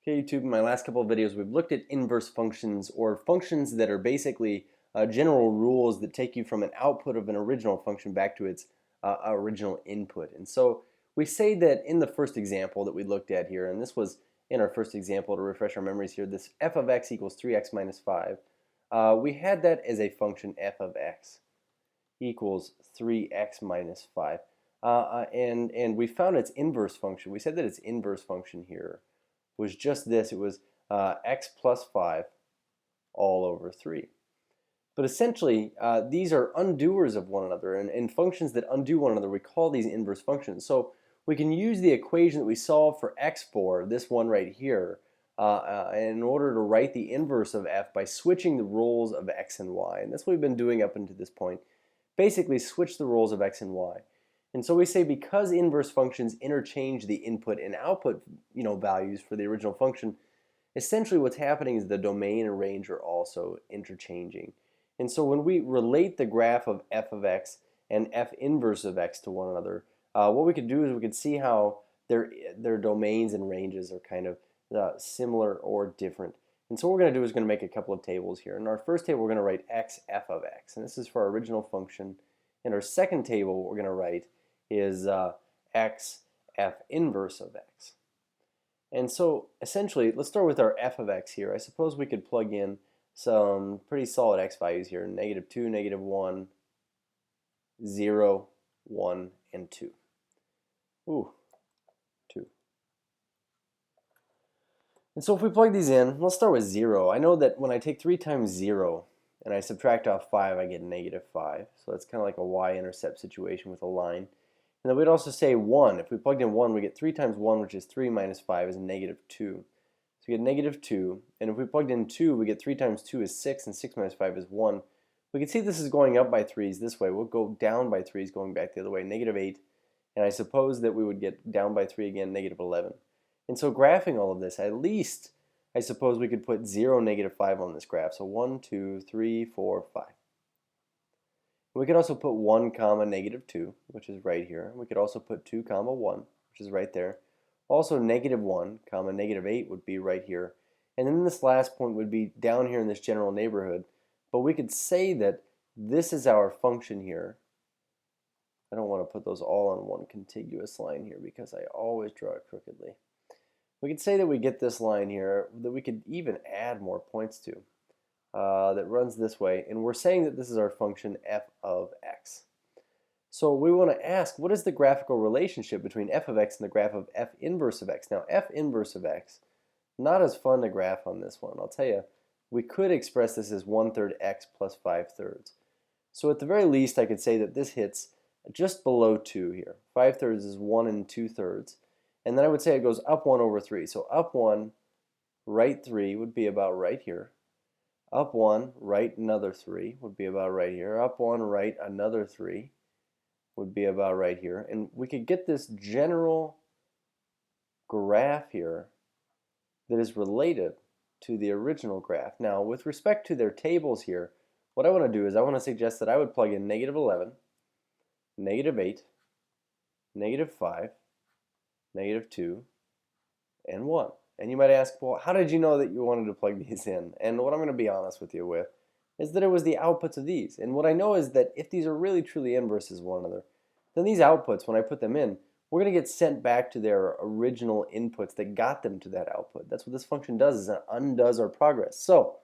Okay, YouTube, in my last couple of videos, we've looked at inverse functions, or functions that are basically general rules that take you from an output of an original function back to its original input. And so we say that in the first example that we looked at here, and this was in our first example to refresh our memories here, this f of x equals 3x minus 5, we had that as a function f of x equals 3x minus 5. And we found its inverse function. We said that its inverse function here was just this. It was x plus 5 all over 3. But essentially, these are undoers of one another, and functions that undo one another, we call these inverse functions. So we can use the equation that we solved for x4, this one right here, in order to write the inverse of f by switching the roles of x and y. And that's what we've been doing up until this point. Basically, switch the roles of x and y. And so we say because inverse functions interchange the input and output values for the original function, essentially what's happening is the domain and range are also interchanging. And so when we relate the graph of f of x and f inverse of x to one another, what we could do is we could see how their domains and ranges are kind of similar or different. And so what we're going to do is going to make a couple of tables here. In our first table, we're going to write x f of x, and this is for our original function. In our second table, what we're going to write is x f inverse of x. And so essentially, let's start with our f of x here. I suppose we could plug in some pretty solid x values here, -2, -1, 0, 1, and 2. Ooh, 2. And so if we plug these in, let's start with 0. I know that when I take 3 times 0 and I subtract off 5, I get -5. So it's kind of like a y-intercept situation with a line. And then we'd also say 1. If we plugged in 1, we get 3 times 1, which is 3 minus 5 is -2. So we get -2. And if we plugged in 2, we get 3 times 2 is 6, and 6 minus 5 is 1. We can see this is going up by 3s this way. We'll go down by 3s going back the other way, -8. And I suppose that we would get down by 3 again, -11. And so graphing all of this, at least I suppose we could put 0, -5 on this graph. So 1, 2, 3, 4, 5. We could also put 1 comma -2, which is right here. We could also put 2 comma 1, which is right there. Also -1 comma -8 would be right here. And then this last point would be down here in this general neighborhood. But we could say that this is our function here. I don't want to put those all on one contiguous line here because I always draw it crookedly. We could say that we get this line here that we could even add more points to. That runs this way, and we're saying that this is our function f of x. So we want to ask, what is the graphical relationship between f of x and the graph of f inverse of x? Now, f inverse of x, not as fun to graph on this one. I'll tell you, we could express this as 1/3 x plus 5/3. So at the very least, I could say that this hits just below 2 here. 5/3 is 1 2/3. And then I would say it goes up 1 over 3. So up 1, right 3 would be about right here. Up 1, right another 3 would be about right here. Up 1, right another 3 would be about right here. And we could get this general graph here that is related to the original graph. Now, with respect to their tables here, what I want to do is I want to suggest that I would plug in -11, -8, -5, -2, and 1. And you might ask, well, how did you know that you wanted to plug these in? And what I'm going to be honest with you with is that it was the outputs of these. And what I know is that if these are really truly inverses of one another, then these outputs, when I put them in, we're going to get sent back to their original inputs that got them to that output. That's what this function does, is it undoes our progress. So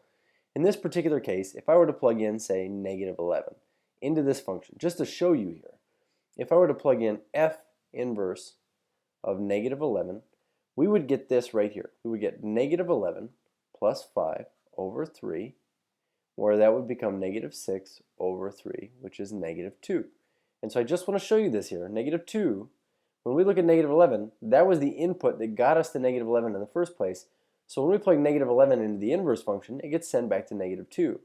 in this particular case, if I were to plug in, say, -11 into this function, just to show you here, if I were to plug in f inverse of -11, we would get this right here. We would get -11 plus 5 over 3, where that would become -6 over 3, which is -2. And so I just want to show you this here. -2, when we look at -11, that was the input that got us to -11 in the first place. So when we plug -11 into the inverse function, it gets sent back to -2.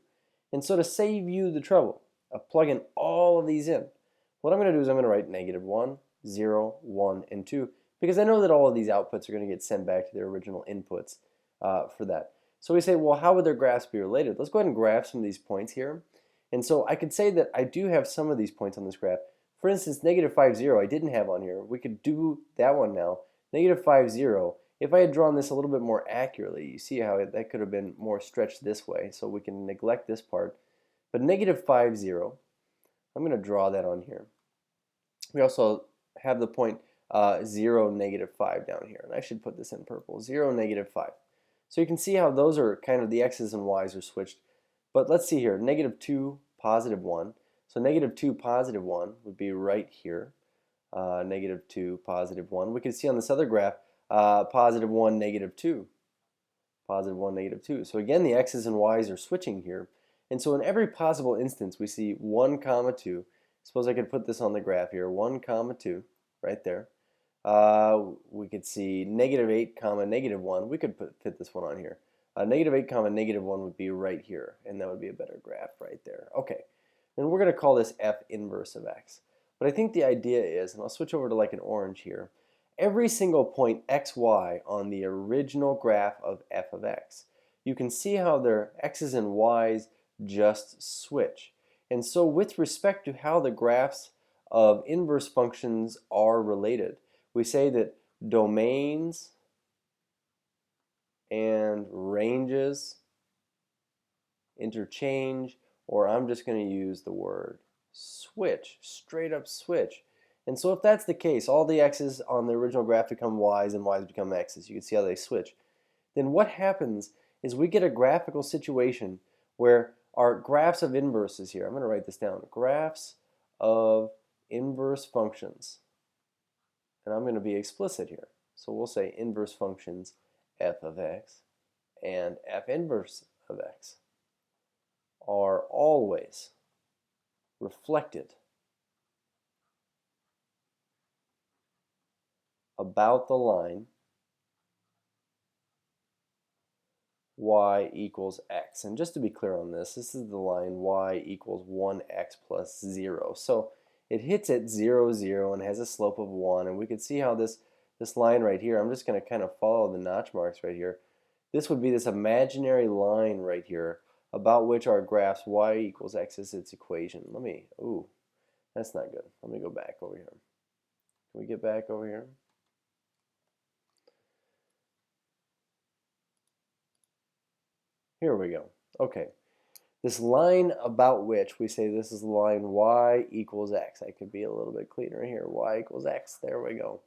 And so to save you the trouble of plugging all of these in, what I'm going to do is I'm going to write -1, 0, 1, and 2. Because I know that all of these outputs are going to get sent back to their original inputs for that. So we say, well, how would their graphs be related? Let's go ahead and graph some of these points here. And so I could say that I do have some of these points on this graph. For instance, -5, 0, I didn't have on here. We could do that one now. -5, 0. If I had drawn this a little bit more accurately, you see how that could have been more stretched this way, so we can neglect this part. But negative 5, 0, I'm going to draw that on here. We also have the point 0, negative 5 down here, and I should put this in purple, 0, negative 5. So you can see how those are kind of the x's and y's are switched. But let's see here, negative 2, positive 1. So negative 2, positive 1 would be right here. Negative 2, positive 1. We can see on this other graph, positive 1, negative 2. Positive 1, negative 2. So again, the x's and y's are switching here. And so in every possible instance, we see 1, comma 2. Suppose I could put this on the graph here, 1, comma 2, right there. We could see negative 8, comma negative 1. We could fit this one on here. Negative 8, comma negative 1 would be right here, and that would be a better graph right there. Okay, and we're going to call this f inverse of x. But I think the idea is, and I'll switch over to like an orange here, every single point xy on the original graph of f of x, you can see how their x's and y's just switch. And so with respect to how the graphs of inverse functions are related, we say that domains and ranges interchange, or I'm just going to use the word switch, straight up switch. And so if that's the case, all the x's on the original graph become y's and y's become x's. You can see how they switch. Then what happens is we get a graphical situation where our graphs of inverses here, I'm going to write this down, graphs of inverse functions. And I'm going to be explicit here. So we'll say inverse functions f of x and f inverse of x are always reflected about the line y equals x. And just to be clear on this, this is the line y equals 1x plus 0. So it hits at 0, 0 and has a slope of 1. And we can see how this line right here, I'm just going to kind of follow the notch marks right here. This would be this imaginary line right here about which our graphs y equals x is its equation. Ooh, that's not good. Let me go back over here. Can we get back over here? Here we go. Okay. This line about which we say this is the line y equals x. I could be a little bit cleaner here. Y equals x. There we go.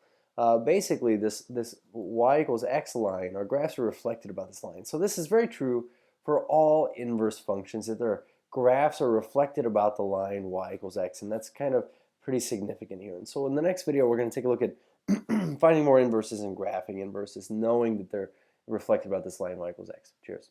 Basically, this y equals x line, our graphs are reflected about this line. So this is very true for all inverse functions, that their graphs are reflected about the line y equals x, and that's kind of pretty significant here. And so in the next video, we're going to take a look at finding more inverses and graphing inverses, knowing that they're reflected about this line y equals x. Cheers.